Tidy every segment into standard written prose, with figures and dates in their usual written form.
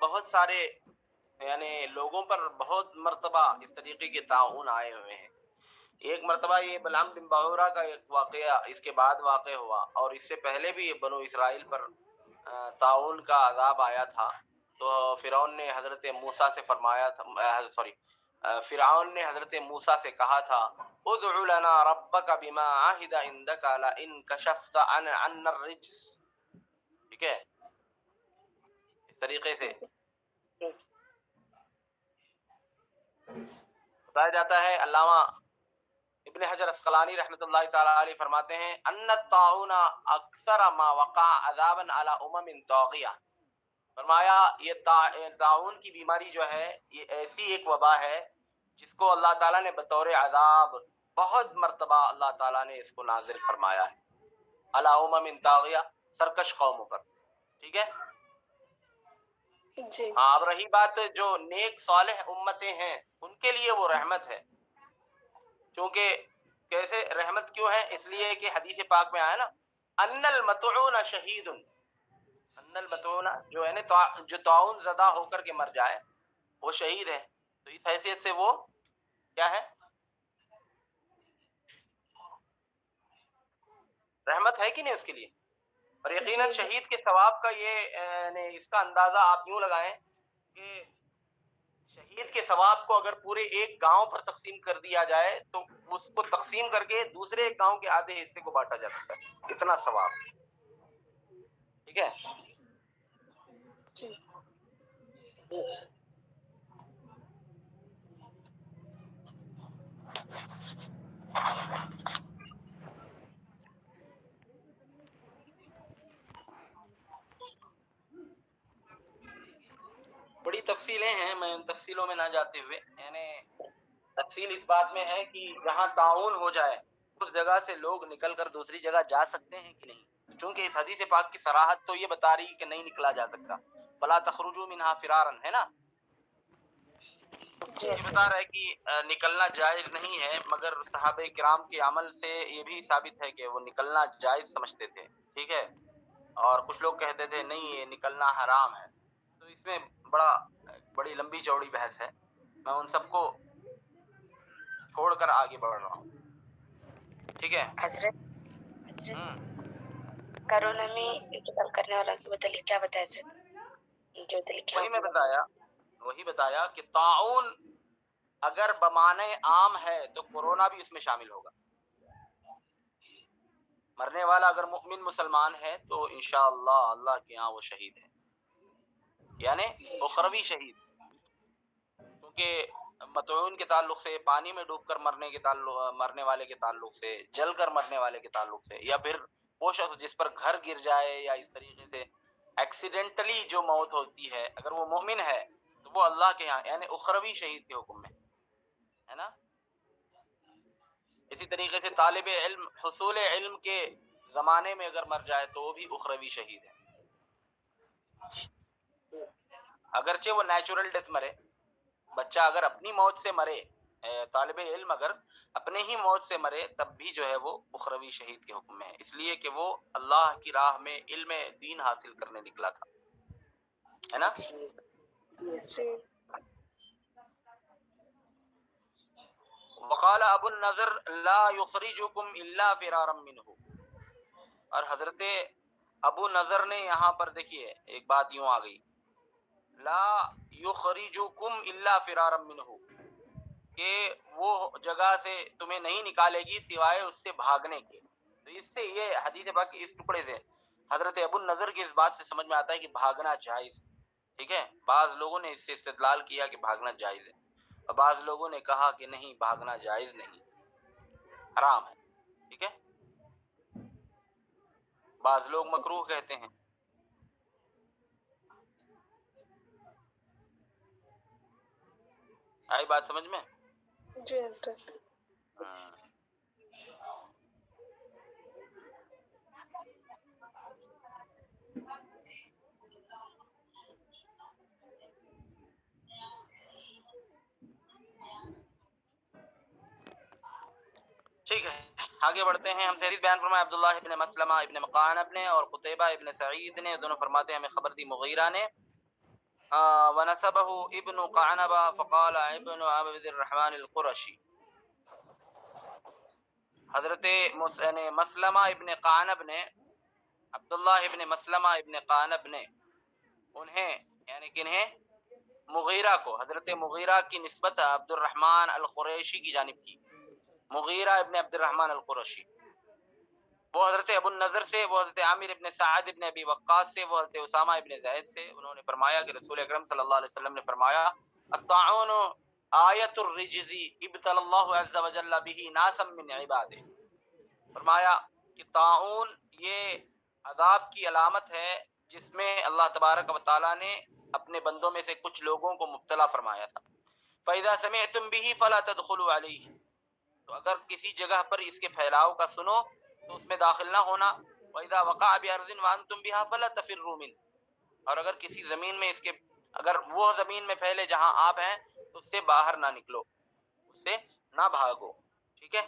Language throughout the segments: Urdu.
بہت سارے یعنی لوگوں پر بہت مرتبہ اس طریقے کے طاعون آئے ہوئے ہیں. ایک مرتبہ یہ بلعام بن باورہ کا ایک واقعہ اس کے بعد واقع ہوا، اور اس سے پہلے بھی بنو اسرائیل پر طاعون کا عذاب آیا تھا. تو فرعون نے حضرت موسیٰ سے فرمایا تھا، فرعون نے حضرت موسیٰ سے کہا تھا ادع لنا ربک بما عہد عندک لئن کشفت عنا الرجز. ٹھیک ہے، اس طریقے سے بتایا جاتا ہے. علامہ ابن حجر اسقلانی رحمۃ اللہ تعالی علیہ فرماتے ہیں ان الطاعون اکثر ما وقع عذابا علی امم طاغیہ. فرمایا یہ طاعون کی بیماری جو ہے یہ ایسی ایک وبا ہے جس کو اللہ تعالیٰ نے بطور عذاب بہت مرتبہ اللہ تعالیٰ نے اس کو نازل فرمایا ہے علی امم طاغیہ، سرکش قوموں پر. ٹھیک ہے جی. ہاں. اب رہی بات جو نیک صالح امتیں ہیں ان کے لیے وہ رحمت ہے. چونکہ کیسے رحمت کیوں ہے؟ اس لیے کہ حدیث پاک میں آیا نا ان المطعون شہید. ان المطعون جو ہے نا جو طاعون زدہ ہو کر کے مر جائے وہ شہید ہے. تو اس حیثیت سے وہ کیا ہے؟ رحمت ہے کہ نہیں اس کے لیے. اور یقیناً شہید کے ثواب کا یہ اس کا اندازہ آپ یوں لگائیں کہ شہید کے ثواب کو اگر پورے ایک گاؤں پر تقسیم کر دیا جائے تو اس کو تقسیم کر کے دوسرے ایک گاؤں کے آدھے حصے کو بانٹا جا سکتا ہے، اتنا ثواب. ٹھیک ہے. بڑی تفصیلیں ہیں، میں ان تفصیلوں میں نہ جاتے ہوئے، یعنی تفصیل اس بات میں ہے کہ جہاں تعاون ہو جائے اس جگہ سے لوگ نکل کر دوسری جگہ جا سکتے ہیں کہ نہیں. چونکہ اس حدیث پاک کی صراحت تو یہ بتا رہی کہ نہیں نکلا جا سکتا. فلا تخرجوا منها فرارا، ہے نا. یہ بتا رہا ہے کہ نکلنا جائز نہیں ہے، مگر صحابہ کرام کے عمل سے یہ بھی ثابت ہے کہ وہ نکلنا جائز سمجھتے تھے. ٹھیک ہے. اور کچھ لوگ کہتے تھے نہیں یہ نکلنا حرام ہے. تو اس میں بڑی لمبی چوڑی بحث ہے. میں ان سب کو چھوڑ کر آگے بڑھ رہا ہوں. ٹھیک ہے. حضرت کرونا میں انتقال کرنے والا کے متعلق کیا بتایا حضرت؟ جو وہی بتایا کہ طاعون اگر بمعنی عام ہے تو کورونا بھی اس میں شامل ہوگا. مرنے والا اگر مؤمن مسلمان ہے تو انشاءاللہ اللہ کے ہاں وہ شہید ہے، یعنی اخروی شہید. کیونکہ مطعون کے تعلق سے، پانی میں ڈوب کر مرنے والے کے تعلق سے، جل کر مرنے والے کے تعلق سے، یا پھر وہ شخص جس پر گھر گر جائے یا اس طریقے سے ایکسیڈنٹلی جو موت ہوتی ہے، اگر وہ مومن ہے تو وہ اللہ کے ہاں یعنی اخروی شہید کے حکم میں ہے نا. اسی طریقے سے طالب علم حصول علم کے زمانے میں اگر مر جائے تو وہ بھی اخروی شہید ہے، اگرچہ وہ نیچرل ڈیتھ مرے. بچہ اگر اپنی موت سے مرے، طالب علم اگر اپنے ہی موت سے مرے، تب بھی جو ہے وہ اخروی شہید کے حکم میں ہے، اس لیے کہ وہ اللہ کی راہ میں علم دین حاصل کرنے نکلا تھا، ہے نا. وقال ابو النضر لا يخرجكم الا فرارا منه. اور حضرت ابو نضر نے یہاں پر دیکھیے ایک بات یوں آ گئی، لا یخرجکم الا فرارا منه، کہ وہ جگہ سے تمہیں نہیں نکالے گی سوائے اس سے بھاگنے کے. تو اس سے یہ حدیث پاک کے اس ٹکڑے سے حضرت ابو النضر کی اس بات سے سمجھ میں آتا ہے کہ بھاگنا جائز. ٹھیک ہے. بعض لوگوں نے اس سے استدلال کیا کہ بھاگنا جائز ہے، اور بعض لوگوں نے کہا کہ نہیں بھاگنا جائز نہیں، حرام ہے. ٹھیک ہے. بعض لوگ مکروہ کہتے ہیں. آئی بات سمجھ میں؟ جی حضرت. ٹھیک ہے، آگے بڑھتے ہیں. ہم سے حدیث بیان فرمایا عبداللہ ابن مسلمہ ابن مقعنب نے اور قتیبہ ابن سعید نے، دونوں فرماتے ہیں ہمیں خبر دی مغیرہ نے ونسبه ابن قعنبہ فقال ابن عبد الرحمن القرشی. حضرت مسلمہ ابن قعنب نے، عبداللہ ابن مسلمہ ابن قعنب نے انہیں یعنی کنہیں، مغیرہ کو، حضرت مغیرہ کی نسبت عبد الرحمن القریشی کی جانب کی. مغیرہ ابن عبد الرحمن القرشی وہ حضرت ابو النضر سے، وہ حضرت عامر ابن سعد ابن ابی وقاص سے، وہ حضرت اسامہ ابن زید سے. انہوں نے فرمایا کہ رسول اکرم صلی اللہ علیہ وسلم نے فرمایا الطاعون آیت الرجز ابتلی اللہ عز وجل به ناسا من عبادہ. فرمایا کہ طاعون یہ عذاب کی علامت ہے جس میں اللہ تبارک و تعالیٰ نے اپنے بندوں میں سے کچھ لوگوں کو مبتلا فرمایا تھا. فَإِذَا سَمِعْتُمْ بِهِ فَلَا تَدْخُلُوا عَلَيْهِ، تو اگر کسی جگہ پر اس کے پھیلاؤ کا سنو تو اس میں داخل نہ ہونا. وَإِذَا وَقَعَ بِأَرْضٍ وَأَنْتُمْ بِهَا فَلَا تَفِرُّوا مِنْهُ، اور اگر کسی زمین میں اس کے، اگر وہ زمین میں پھیلے جہاں آپ ہیں تو اس سے باہر نہ نکلو، اس سے نہ بھاگو. ٹھیک ہے.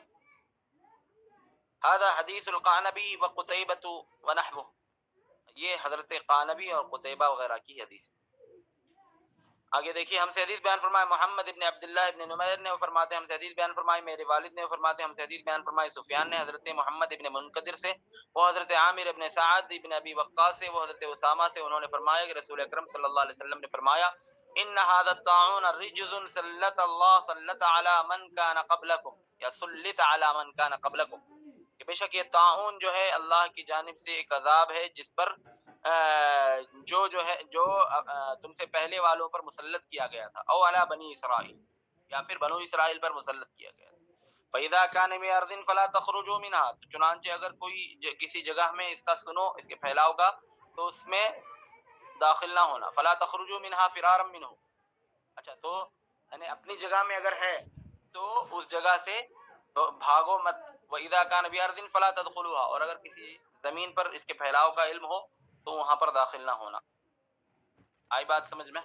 هذا حدیث القعنبی وقتیبۃ ونحوہ، یہ حضرت قعنبی اور قتیبہ وغیرہ کی حدیث ہے. آگے دیکھیے، ہم سے حدیث بیان فرمائے محمد ابن عبداللہ ابن نمیر نے، وہ فرماتے ہیں ہم سے حدیث بیان فرمائے میرے والد نے، وہ فرماتے ہیں ہم سے حدیث بیان فرمائے سفیان نے حضرت محمد ابن منقدر سے، وہ حضرت عامر ابن سعد ابن ابی وقاص سے، وہ حضرت اسامہ سے. انہوں نے فرمایا کہ رسول اکرم صلی اللہ علیہ وسلم نے فرمایا ان هذا الطاعون رجز سلط اللہ سلط علی من کان قبلکم، یا سلط علی من کان قبلکم، کہ بے شک یہ طاعون جو ہے اللہ کی جانب سے ایک عذاب ہے جس پر جو ہے جو تم سے پہلے والوں پر مسلط کیا گیا تھا، او علی بنی اسرائیل، یا پھر بنو اسرائیل پر مسلط کیا گیا تھا. فَإِذَا كَانَ مِنْ أَرْضٍ فَلَا تَخْرُجُوا مِنْهَا، تو چنانچہ اگر کوئی کسی جگہ میں اس کا سنو، اس کے پھیلاؤ کا، تو اس میں داخل نہ ہونا. فَلَا تَخْرُجُوا مِنْهَا فِرَارًا مِنْهُ، اچھا تو یعنی اپنی جگہ میں اگر ہے تو اس جگہ سے بھاگو مت. وَإِذَا كَانَ بِأَرْضٍ فَلَا تَدْخُلُوهَا، اور اگر کسی زمین پر اس کے پھیلاؤ کا علم ہو تو وہاں پر داخل نہ ہونا. آئی بات سمجھ میں؟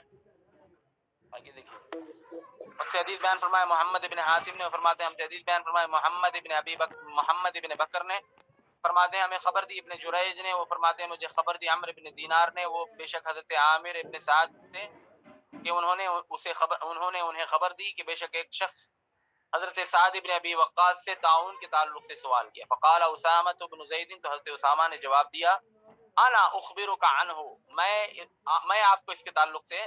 آگے دیکھیے، اس سے حدیث بیان فرمائے محمد ابن حاتم نے، فرماتے ہیں ہم سے حدیث بیان فرمائے محمد ابن بکر نے، فرماتے ہیں ہمیں خبر دی ابن جریج نے، وہ فرماتے ہیں مجھے خبر دی عمرو ابن دینار نے، وہ بے شک حضرت عامر ابن سعد سے کہ انہوں نے انہیں خبر دی کہ بے شک ایک شخص حضرت سعد ابن ابی وقاص سے تعاون کے تعلق سے سوال کیا. فقال اسامہ بن زید، تو حضرت اسامہ نے جواب دیا انا اخبرک عنہ، میں آپ کو اس کے تعلق سے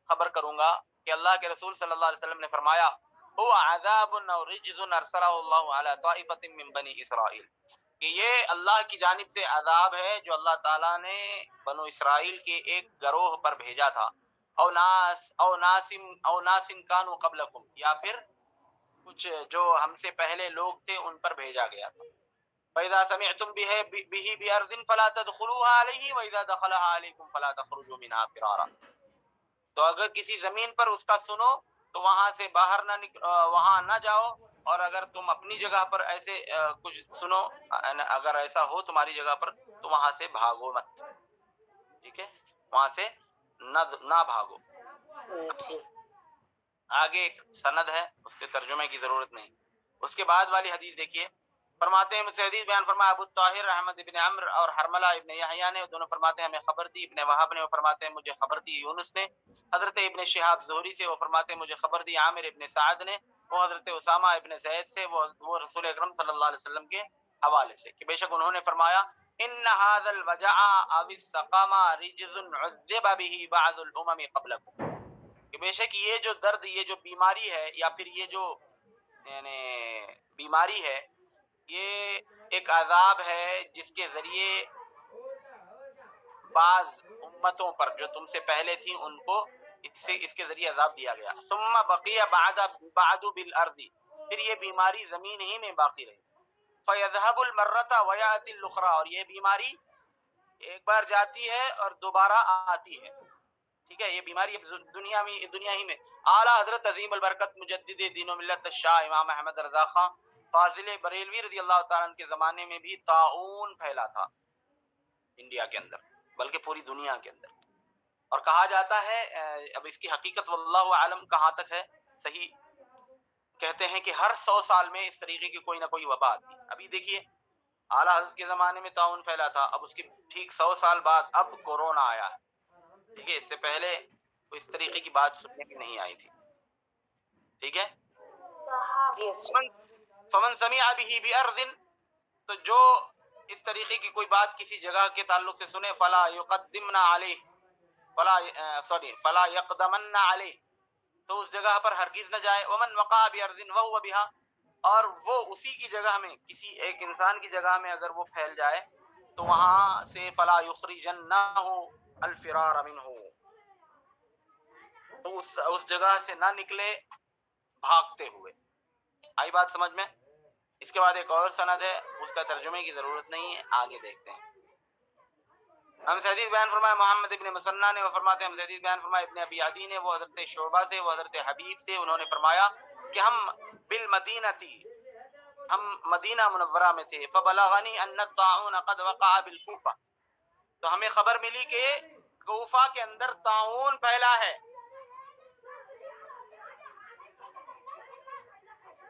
خبر کروں گا کہ اللہ کے رسول صلی اللہ علیہ وسلم نے فرمایا هو عذاب او رجز ارسلہ اللہ علی طائفۃ من بنی اسرائیل، کہ یہ اللہ کی جانب سے عذاب ہے جو اللہ تعالیٰ نے بنو اسرائیل کے ایک گروہ پر بھیجا تھا. او ناس کانوا قبلکم، یا پھر کچھ جو ہم سے پہلے لوگ تھے ان پر بھیجا گیا تھا. فَإِذَا سَمِعْتُمْ بِهِ بِأَرْضٍ فَلَا تَدْخُلُوهَا عَلَيْهِ وَإِذَا دَخَلَهَا عَلَيْكُمْ فَلَا تَخْرُجُوا مِنْهَا فِرَارًا، تو اگر کسی زمین پر اس کا سنو تو وہاں سے باہر وہاں نہ جاؤ، اور اگر تم اپنی جگہ پر ایسے کچھ سنو، اگر ایسا ہو تمہاری جگہ پر تو وہاں سے بھاگو مت. ٹھیک ہے، وہاں سے نہ بھاگو. آگے ایک سند ہے، اس کے ترجمے کی ضرورت نہیں. اس کے بعد والی حدیث دیکھیے، فرماتے ہیں مجھے حدیث بیان فرمایا ابو الطاہر احمد ابن عمر اور حرملہ ابن یحییٰ نے، دونوں فرماتے ہیں ہمیں خبر دی ابن وہب نے، وہ فرماتے ہیں مجھے خبر دی یونس نے حضرت ابن شہاب زہری سے، وہ فرماتے ہیں مجھے خبر دی عامر ابن سعد نے، وہ حضرت اسامہ ابن زید سے، وہ رسول اکرم صلی اللہ علیہ وسلم کے حوالے سے کہ بے شک انہوں نے فرمایا ان هذا الوجع او السقام رجز عذب به بعض الامم قبلكم، کہ بے شک یہ جو درد، یہ جو بیماری ہے، یا پھر یہ جو یعنی بیماری ہے، یہ ایک عذاب ہے جس کے ذریعے بعض امتوں پر جو تم سے پہلے تھیں ان کو اس کے ذریعے عذاب دیا گیا. ثم بقی بعد بالارض، پھر یہ بیماری زمین ہی میں باقی رہی. فیذهب المرۃ ویأتی الاخرى، اور یہ بیماری ایک بار جاتی ہے اور دوبارہ آتی ہے. ٹھیک ہے، یہ بیماری دنیا ہی میں. اعلیٰ حضرت عظیم البرکت مجدد دین و ملت شاہ امام احمد رضا خان فاضل بریلوی رضی اللہ تعالیٰ عنہ کے زمانے میں بھی طاعون پھیلا تھا انڈیا کے اندر، بلکہ پوری دنیا کے اندر. اور کہا جاتا ہے، اب اس کی حقیقت واللہ عالم کہاں تک ہے صحیح، کہتے ہیں کہ ہر 100 سال میں اس طریقے کی کوئی نہ کوئی وبا آتی. ابھی دیکھیے اعلیٰ حضرت کے زمانے میں طاعون پھیلا تھا، اب اس کے ٹھیک 100 سال بعد اب کورونا آیا ہے. ٹھیک ہے، اس سے پہلے تو اس جی طریقے کی بات سننے میں نہیں آئی تھی. ٹھیک ہے. جی حضرت. فمن سمع به بأرض، تو جو اس طریقے کی کوئی بات کسی جگہ کے تعلق سے سنے، فلا یقدمنا علیہ، فلا یقدمن علیہ، تو اس جگہ پر ہرگز نہ جائے. ومن وقع بأرض وهو بها، اور وہ اسی کی جگہ میں، کسی ایک انسان کی جگہ میں اگر وہ پھیل جائے تو وہاں سے فلا یخرجنہ الفرار منہ، تو اس جگہ سے نہ نکلے بھاگتے ہوئے. آئی بات سمجھ میں؟ اس کے بعد ایک اور سند ہے، اس کا ترجمے کی ضرورت نہیں ہے، آگے دیکھتے ہیں. ہم سے حدیث بیان فرمایا محمد ابن مسنہ نے، وہ فرماتے ہیں ہم سے حدیث بیان فرمایا ابن ابی عدی نے، وہ حضرت شعبہ سے، وہ حضرت حبیب سے، انہوں نے فرمایا کہ ہم بالمدینتی، ہم مدینہ منورہ میں تھے. فبلغنی ان الطاعون قد وقع بالکوفہ، تو ہمیں خبر ملی کہ کوفہ کے اندر طاعون پھیلا ہے.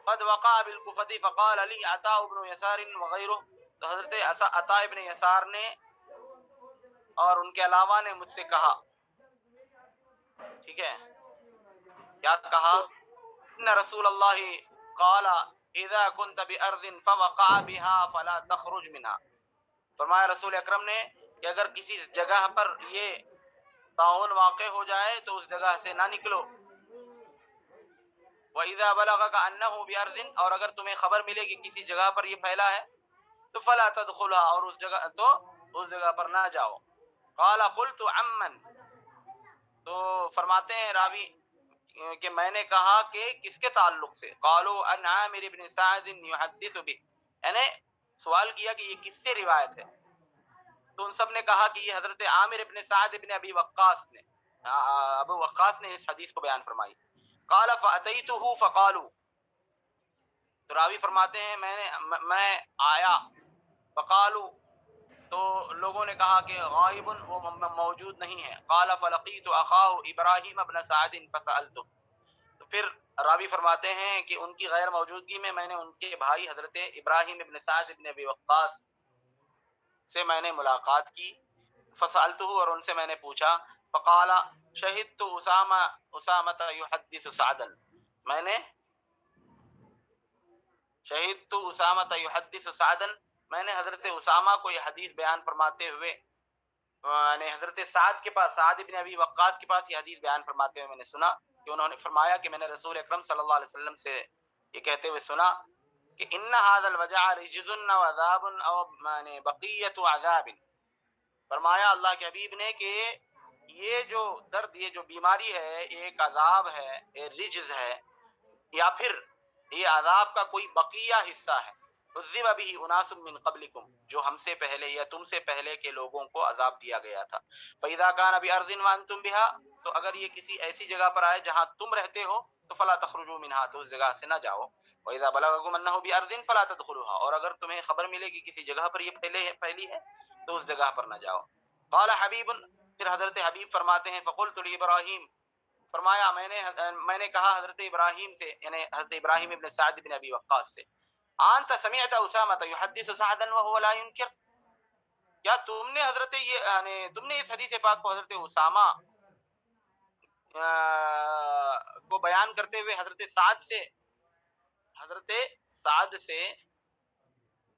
قد وقع بالکوفہ فقال علی عطاء بن یسار وغیرہ، تو حضرت عطاء ابن یسار نے اور ان کے علاوہ نے مجھ سے کہا، ٹھیک ہے، کیا کہا؟ ان رسول اللہ قال اذا كنت بارض فوقع بها فلا تخرج منها، فرمایا رسول اکرم نے کہ اگر کسی جگہ پر یہ طاعون واقع ہو جائے تو اس جگہ سے نہ نکلو. وَإِذَا بَلَغَكَ أَنَّهُ بِأَرْضٍ، اور اگر تمہیں خبر ملے کہ کسی جگہ پر یہ پھیلا ہے تو فَلَا تَدْخُلْهَا، اور اس جگہ پر نہ جاؤ. قَالَ قُلْتُ عَمَّنْ، تو فرماتے ہیں راوی کہ میں نے کہا کہ کس کے تعلق سے؟ قَالُوا عَنْ عَامِرِ بْنِ سَعْدٍ يُحَدِّثُ بِهِ، یعنی سوال کیا کہ یہ کس سے روایت ہے؟ تو ان سب نے کہا کہ یہ حضرت عامر ابن سعد ابن ابی وقاص نے، ابو وقاص نے اس حدیث کو بیان فرمائی. قال فاتیتہ فقالوا، تو راوی فرماتے ہیں میں آیا، فقالوا، تو لوگوں نے کہا کہ غائب، وہ موجود نہیں ہے. قال فلقیت اخاہ ابراہیم ابن سعد فسألته، تو پھر راوی فرماتے ہیں کہ ان کی غیر موجودگی میں نے ان کے بھائی حضرت ابراہیم ابن سعد ابن ابی وقاص سے میں نے ملاقات کی. فسألته، اور ان سے میں نے پوچھا. فقال شہدت اسامہ یحدث سعدا، میں نے شہدت اسامہ یحدث سعدا، میں نے حضرت اسامہ کو یہ حدیث بیان فرماتے ہوئے، یعنی حضرت سعد کے پاس، سعد ابن ابی وقاص کے پاس یہ حدیث بیان فرماتے ہوئے میں نے سنا کہ انہوں نے فرمایا کہ میں نے رسول اکرم صلی اللہ علیہ وسلم سے یہ کہتے ہوئے سنا کہ ان هذا الوجع رجز وعذاب او یعنی بقیت عذاب، فرمایا اللہ کے حبیب نے کہ یہ جو درد، یہ جو بیماری ہے، ایک عذاب ہے، ایک رجز ہے، یا پھر یہ عذاب کا کوئی بقیہ حصہ ہے. عذب به اناس من قبلکم، جو ہم سے پہلے یا تم سے پہلے کے لوگوں کو عذاب دیا گیا تھا. فاذا كان بارض وانتم بها، تو اگر یہ کسی ایسی جگہ پر آئے جہاں تم رہتے ہو تو فلا تخرجوا منها، تو اس جگہ سے نہ جاؤ. واذا بلغكم انه بارض فلا تدخلوها، اور اگر تمہیں خبر ملے کہ کسی جگہ پر یہ پھیلی ہے تو اس جگہ پر نہ جاؤ. قال حبیب، پھر حضرت حبیب فرماتے ہیں فقلت لابراہیم، فرمایا میں نے کہا حضرت ابراہیم سے، یعنی حضرت ابراہیم ابن سعد بن ابی وقاص سے، انت سمعت اسامہ یحدث سعدا وهو لا ينکر، کیا تم نے حضرت یعنی تم نے اس حدیث پاک کو حضرت اسامہ کو بیان کرتے ہوئے حضرت سعد سے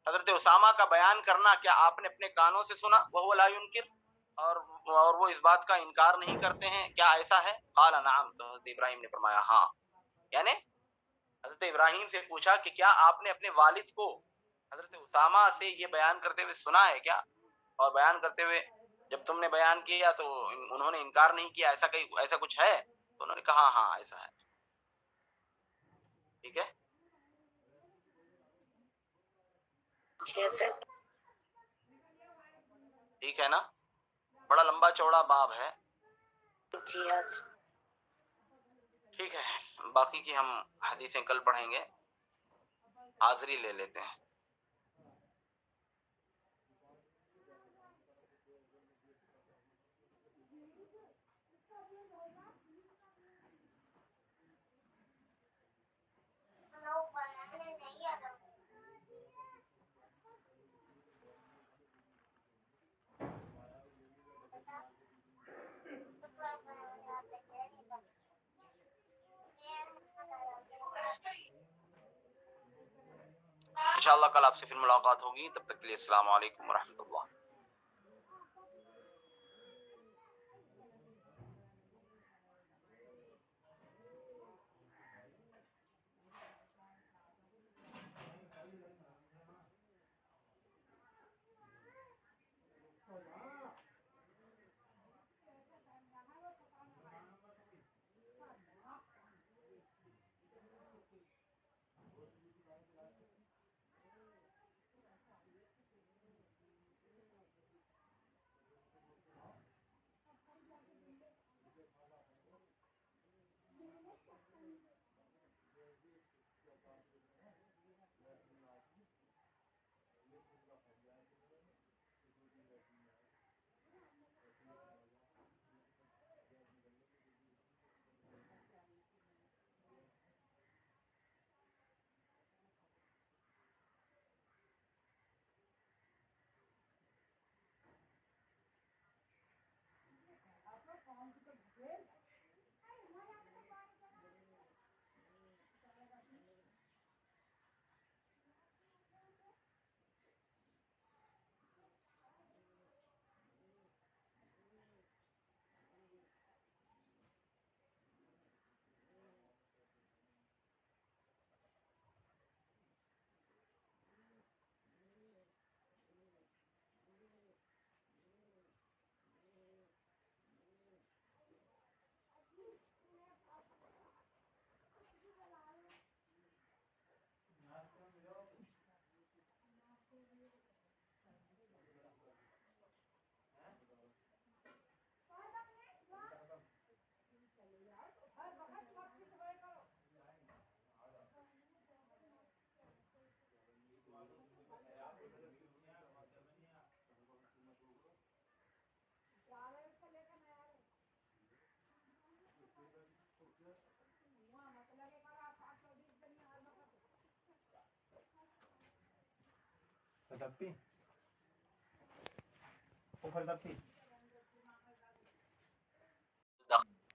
حضرت اسامہ کا بیان کرنا، کیا آپ نے اپنے کانوں سے سنا؟ وهو لا ينکر، اور وہ اس بات کا انکار نہیں کرتے ہیں، کیا ایسا ہے؟ قال نعم، تو حضرت ابراہیم نے فرمایا ہاں. یعنی حضرت ابراہیم سے پوچھا کہ کیا آپ نے اپنے والد کو حضرت اسامہ سے یہ بیان کرتے ہوئے سنا ہے کیا؟ اور بیان کرتے ہوئے جب تم نے بیان کیا تو انہوں نے انکار نہیں کیا، ایسا کچھ ہے؟ تو انہوں نے کہا ہاں ایسا ہے. ٹھیک ہے. جی حضرت. ٹھیک ہے نا، بڑا لمبا چوڑا باب ہے. جی حضرت. ٹھیک ہے، باقی کی ہم حدیثیں کل پڑھیں گے. حاضری لے لیتے ہیں. انشاءاللہ کل آپ سے پھر ملاقات ہوگی، تب تک کے لیے السلام علیکم ورحمۃ اللہ۔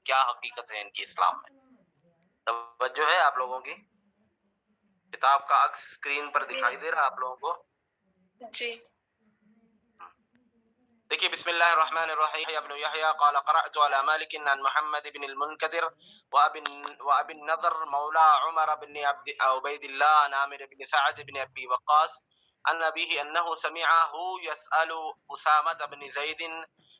کیا حقیقت ہے ان کی اسلام میں؟ توجہ ہے آپ لوگوں کی؟ کتاب کا عکس اسکرین پر دکھائی دے رہا ہے آپ لوگوں کو؟ جی دیکھیے، بسم اللہ الرحمن الرحیم۔ ابن یحییٰ قال قرأت على مالک عن محمد بن المنکدر وابن النضر مولى عمر بن عبید اللہ عن عامر بن سعد بن ابی وقاص عن ابیہ انہ سمعہ يسأل اسامة بن زید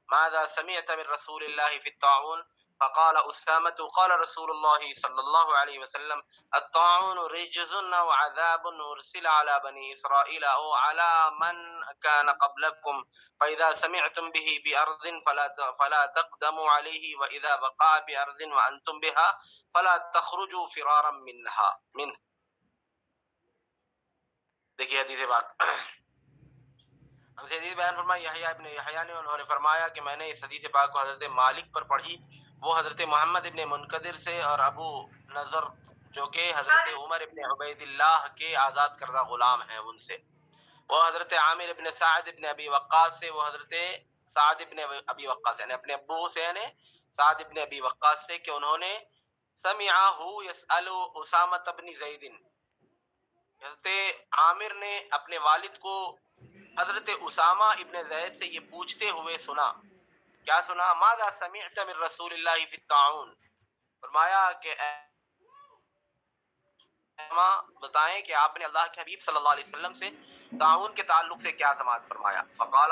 ماذا سمعت من رسول اللہ فی الطاعون فقال اسامة قال رسول اللہ صلی اللہ علیہ وسلم الطاعون رجز وعذاب ارسل على بنی اسرائیل او على من كان قبلكم فإذا سمعتم به بأرض فلا تقدموا عليه وإذا وقع بأرض وأنتم بها فلا تخرجوا فرارا منه۔ دیکھیے حدیث پاک، ہم سے حدیث بیان فرمائی یحییٰ ابن یحییٰ نے، انہوں نے فرمایا کہ میں نے اس حدیث پاک کو حضرت مالک پر پڑھی، وہ حضرت محمد ابن منکدر سے، اور ابو نضر جو کہ حضرت عمر ابن عبید اللہ کے آزاد کردہ غلام ہیں ان سے، وہ حضرت عامر ابن سعد ابن ابی وقاص سے، وہ حضرت سعد ابن ابی وقاص یعنی اپنے ابو سے، یعنی سعد ابن ابی وقاص سے، کہ انہوں نے سمعہ یسأل اسامہ بن زید، حضرت عامر نے اپنے والد کو حضرت اسامہ ابن زید سے یہ پوچھتے ہوئے سنا، کیا سنا؟ ماذا سمعت من رسول اللہ فی الطاعون، فرمایا کہ بتائیں کہ آپ نے اللہ کے حبیب صلی اللہ علیہ وسلم سے تعاون کے تعلق سے کیا سماعت فرمایا؟ فقال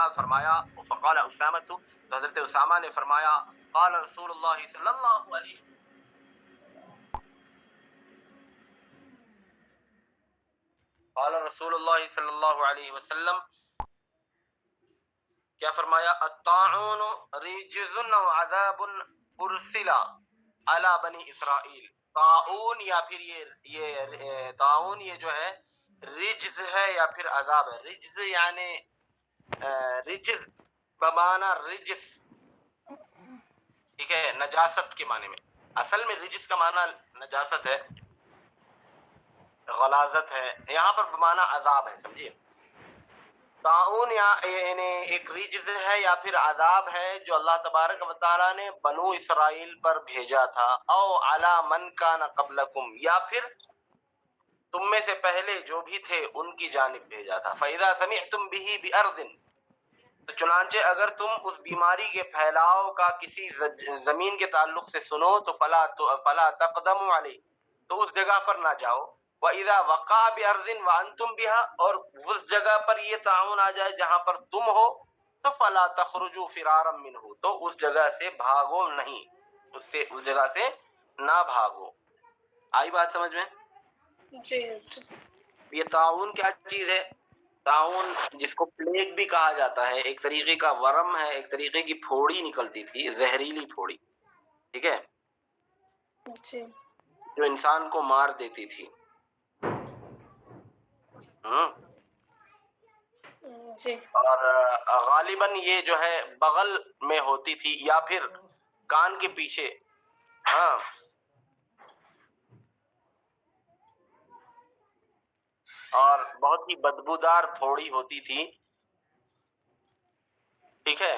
اسامہ، تو حضرت اسامہ نے فرمایا قال رسول اللہ صلی اللہ علیہ وسلم، قال رسول اللہ صلی اللہ علیہ وسلم، کیا فرمایا؟ الطاعون رجز وعذاب ارسل علی بنی اسرائیل۔ طاعون یا پھر یہ طاعون یہ جو ہے رجز ہے یا پھر عذاب ہے۔ رجز یعنی رجز بمعنی رجس، ٹھیک ہے، نجاست کے معنی میں۔ اصل میں رجس کا معنی نجاست ہے، غلاظت ہے، یہاں پر بمعنی عذاب ہے، سمجھیے۔ طاعون یعنی ایک رجز ہے یا پھر عذاب ہے جو اللہ تبارک و تعالیٰ نے بنو اسرائیل پر بھیجا تھا، او علی من کان قبلکم، یا پھر تم میں سے پہلے جو بھی تھے ان کی جانب بھیجا تھا. فَإِذَا سَمِعْتُمْ بِهِ بِأَرْضٍ، تو چنانچہ اگر تم اس بیماری کے پھیلاؤ کا کسی زمین کے تعلق سے سنو تو فلا تقدموا علیہ، تو اس جگہ پر نہ جاؤ. وَإِذَا وَقَعَ بِأَرْضٍ وَأَنْتُمْ بِهَا، اور اس جگہ پر یہ طاعون آ جائے جہاں پر تم ہو، تو فلا تخرجوا فرارا منہ، تو اس جگہ سے بھاگو نہیں، اس جگہ سے نہ بھاگو. آئی بات سمجھ میں؟ جی حضرت. یہ طاعون کیا چیز ہے؟ طاعون جس کو پلیگ بھی کہا جاتا ہے، ایک طریقے کا ورم ہے، ایک طریقے کی پھوڑی نکلتی تھی، زہریلی پھوڑی، ٹھیک ہے، جی جو انسان کو مار دیتی تھی. جی اور غالباً یہ جو ہے بغل میں ہوتی تھی یا پھر کان کے پیچھے. ہاں، اور بہت ہی بدبودار پھوڑی ہوتی تھی، ٹھیک ہے،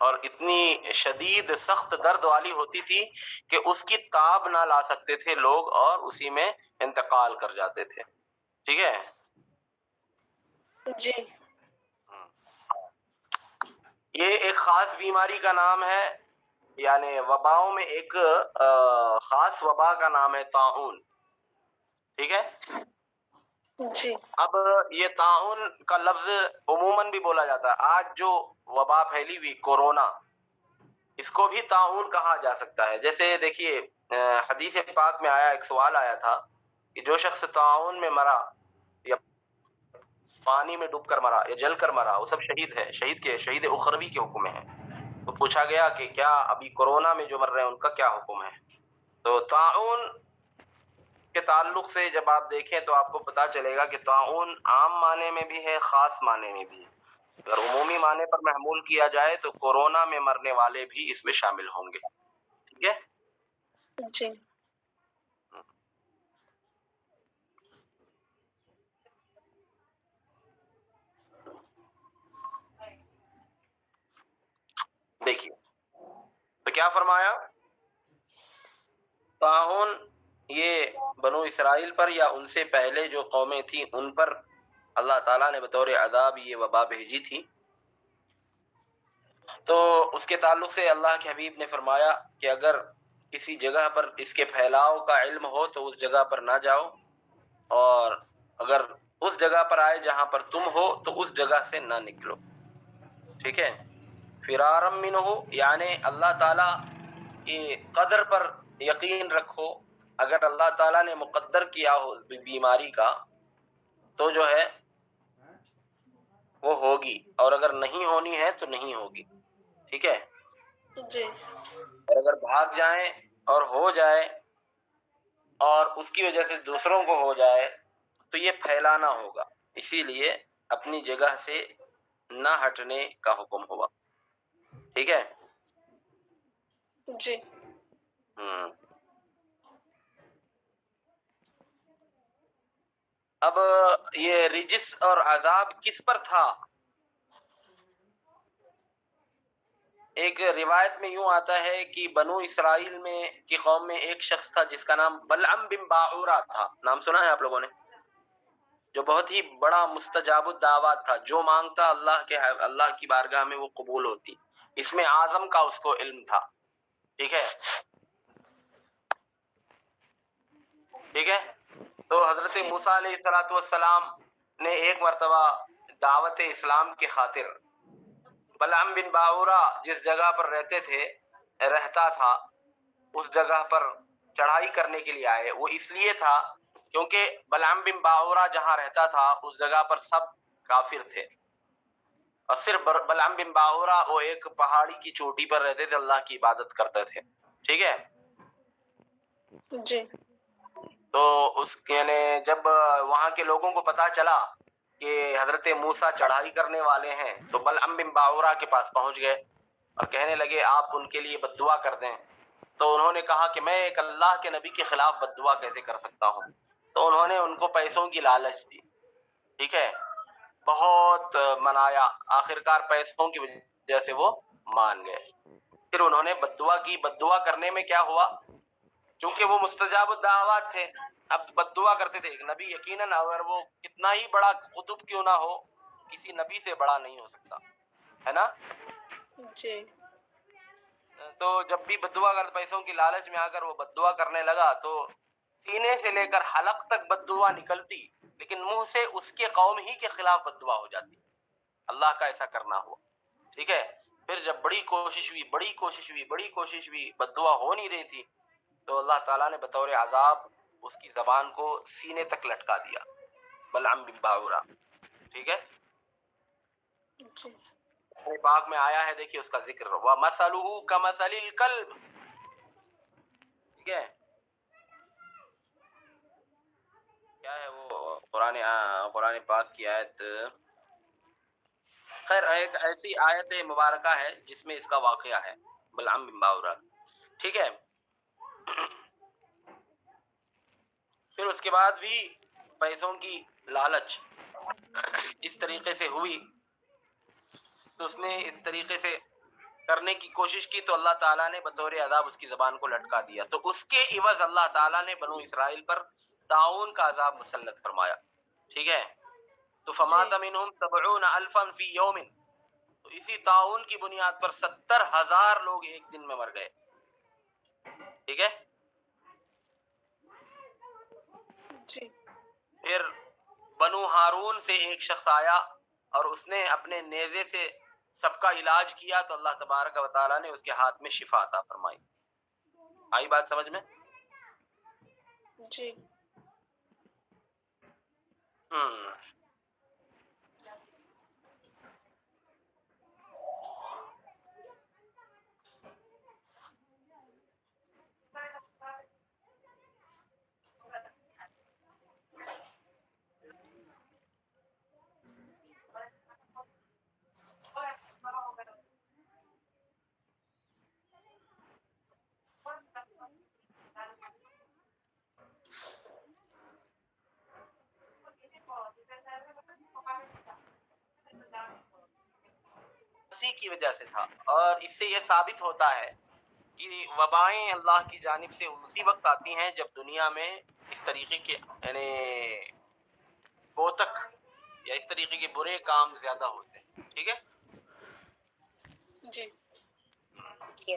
اور اتنی شدید سخت درد والی ہوتی تھی کہ اس کی تاب نہ لا سکتے تھے لوگ اور اسی میں انتقال کر جاتے تھے. ٹھیک ہے. جی یہ ایک خاص بیماری کا نام ہے، یعنی وباؤں میں ایک خاص وبا کا نام ہے طاعون. ٹھیک ہے. جی اب یہ طاعون کا لفظ عموماً بھی بولا جاتا ہے. آج جو وبا پھیلی ہوئی کورونا، اس کو بھی طاعون کہا جا سکتا ہے. جیسے دیکھیے حدیث پاک میں آیا، ایک سوال آیا تھا کہ جو شخص طاعون میں مرا یا پانی میں ڈوب کر مرا یا جل کر مرا، وہ سب شہید ہے، شہید اخروی کے حکم میں ہے. تو پوچھا گیا کہ کیا ابھی کورونا میں جو مر رہے ہیں ان کا کیا حکم ہے؟ تو طاعون کے تعلق سے جب آپ دیکھیں تو آپ کو پتا چلے گا کہ طاعون عام معنی میں بھی ہے، خاص معنی میں بھی ہے. اگر عمومی معنی پر محمول کیا جائے تو کورونا میں مرنے والے بھی اس میں شامل ہوں گے. ٹھیک ہے. جی دیکھیے تو کیا فرمایا، طاعون یہ بنو اسرائیل پر یا ان سے پہلے جو قومیں تھیں ان پر اللہ تعالیٰ نے بطور عذاب یہ وبا بھیجی تھی. تو اس کے تعلق سے اللہ کے حبیب نے فرمایا کہ اگر کسی جگہ پر اس کے پھیلاؤ کا علم ہو تو اس جگہ پر نہ جاؤ، اور اگر اس جگہ پر آئے جہاں پر تم ہو تو اس جگہ سے نہ نکلو. ٹھیک ہے. فرارم منہ، یعنی اللہ تعالیٰ کی قدر پر یقین رکھو. اگر اللہ تعالیٰ نے مقدر کیا ہو بیماری کا تو جو ہے وہ ہوگی، اور اگر نہیں ہونی ہے تو نہیں ہوگی. ٹھیک ہے. جی اور اگر بھاگ جائیں اور ہو جائے اور اس کی وجہ سے دوسروں کو ہو جائے تو یہ پھیلانا ہوگا. اسی لیے اپنی جگہ سے نہ ہٹنے کا حکم ہوا. ٹھیک ہے. جی اب یہ رجس اور عذاب کس پر تھا؟ ایک روایت میں یوں آتا ہے کہ بنو اسرائیل میں کی قوم میں ایک شخص تھا جس کا نام بلعم بن باعورہ تھا. نام سنا ہے آپ لوگوں نے؟ جو بہت ہی بڑا مستجاب الدعوات تھا، جو مانگتا اللہ کی بارگاہ میں وہ قبول ہوتی. اس میں اعظم کا اس کو علم تھا. ٹھیک ہے. ٹھیک ہے. تو حضرت موسیٰ علیہ السلام نے ایک مرتبہ دعوت اسلام کی خاطر بلعم بن باعورہ جس جگہ پر رہتا تھا اس جگہ پر چڑھائی کرنے کے لیے آئے. وہ اس لیے تھا کیونکہ بلعم بن باعورہ جہاں رہتا تھا اس جگہ پر سب کافر تھے، اور صرف بلعم بن باعورہ وہ ایک پہاڑی کی چوٹی پر رہتے تھے، اللہ کی عبادت کرتے تھے. ٹھیک ہے. جی تو اس یعنی جب وہاں کے لوگوں کو پتا چلا کہ حضرت موسیٰ چڑھائی کرنے والے ہیں تو بلعم بن باعورہ کے پاس پہنچ گئے اور کہنے لگے آپ ان کے لیے بد دعا کر دیں. تو انہوں نے کہا کہ میں ایک اللہ کے نبی کے خلاف بد دعا کیسے کر سکتا ہوں. تو انہوں نے ان کو پیسوں کی لالچ دی. ٹھیک ہے. بہت منایا، آخرکار پیسوں کی وجہ سے وہ مان گئے. پھر انہوں نے بد دعا کی. بد دعا کرنے میں کیا ہوا چونکہ وہ مستجاب الدعوات تھے. اب بد دعا کرتے تھے. ایک نبی یقیناً اگر وہ کتنا ہی بڑا قطب کیوں نہ ہو کسی نبی سے بڑا نہیں ہو سکتا ہے نا. جی تو جب بھی بد دعا کر پیسوں کی لالچ میں آ کر وہ بد دعا کرنے لگا تو سینے سے لے کر حلق تک بد دعا نکلتی لیکن منہ سے اس کے قوم ہی کے خلاف بد دعا ہو جاتی. اللہ کا ایسا کرنا ہوا. ٹھیک ہے. پھر جب بڑی کوشش ہوئی بد دعا ہو نہیں رہی تھی تو اللہ تعالیٰ نے بطور عذاب اس کی زبان کو سینے تک لٹکا دیا. بلعم بن باورا. ٹھیک ہے. جی قرآن پاک میں آیا ہے, دیکھیے اس کا ذکر, وَمَثَلُهُ كَمَثَلِ الْكَلْبِ. ٹھیک ہے. کیا ہے وہ قرآن پاک کی آیت, خیر ایک ایسی آیت مبارکہ ہے جس میں اس کا واقعہ ہے, بلعم بن باورا. ٹھیک ہے. پھر اس کے بعد بھی پیسوں کی لالچ اس طریقے سے ہوئی تو اس نے اس طریقے سے کرنے کی کوشش کی تو اللہ تعالیٰ نے بطور عذاب اس کی زبان کو لٹکا دیا. تو اس کے عوض اللہ تعالیٰ نے بنو اسرائیل پر طاعون کا عذاب مسلط فرمایا. ٹھیک ہے. تو فمات منہم 70,000 فی یوم, تو اسی طاعون کی بنیاد پر 70,000 لوگ ایک دن میں مر گئے. ٹھیک ہے. جی پھر بنو ہارون سے ایک شخص آیا اور اس نے اپنے نیزے سے سب کا علاج کیا تو اللہ تبارک و تعالیٰ نے اس کے ہاتھ میں شفا عطا فرمائی. آئی بات سمجھ میں؟ جی اسی کی وجہ سے تھا. اور اس سے یہ ثابت ہوتا ہے کہ وبائیں اللہ کی جانب سے اسی وقت آتی ہیں جب دنیا میں اس طریقے کے یعنی کوتک یا اس طریقے کے برے کام زیادہ ہوتے ہیں. ٹھیک ہے. جی جی